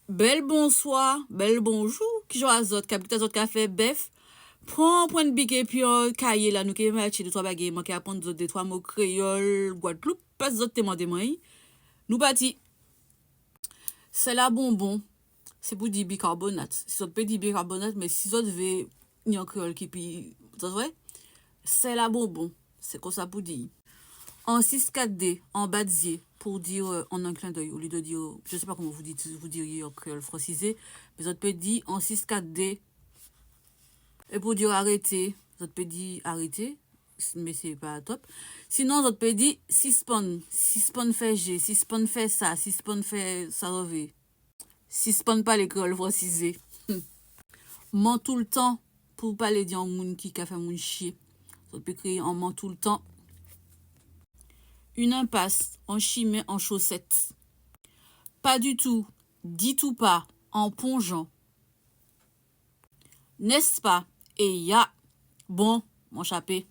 Bel bonsoir, bel bonjour, qui joue à zot, capitaine zot café, bef. Prends point de bic et puis cahier là, nous qui match de trois bagages, manqué apprendre zot deux trois mots créole, Guadeloupe, pas zot témoin de moi. Nous parti. C'est la bonbon. C'est pour dire bicarbonate. Si zot peut dire bicarbonate, mais si zot veut ni en créole qui puis, ça vrai? C'est la bonbon. C'est comme ça pour dire. En 6-4D, en badier, pour dire en un clin d'œil, au lieu de dire, je ne sais pas comment vous diriez en créole francisé, mais vous pouvez dire en 6-4D, et pour dire arrêter, vous pouvez dire arrêter, mais c'est pas top. Sinon, vous pouvez dire suspend fait G, suspend fait ça, suspend fait ça revêt. Suspend pas l'école francisé. Ment tout le temps, pour pas les dire en moun qui a fait moun chier. Vous pouvez créer en ment tout le temps. Une impasse, en chimée, en chaussettes. Pas du tout, dit tout pas, en plongeant. N'est-ce pas? Et ya, bon, mon chapé.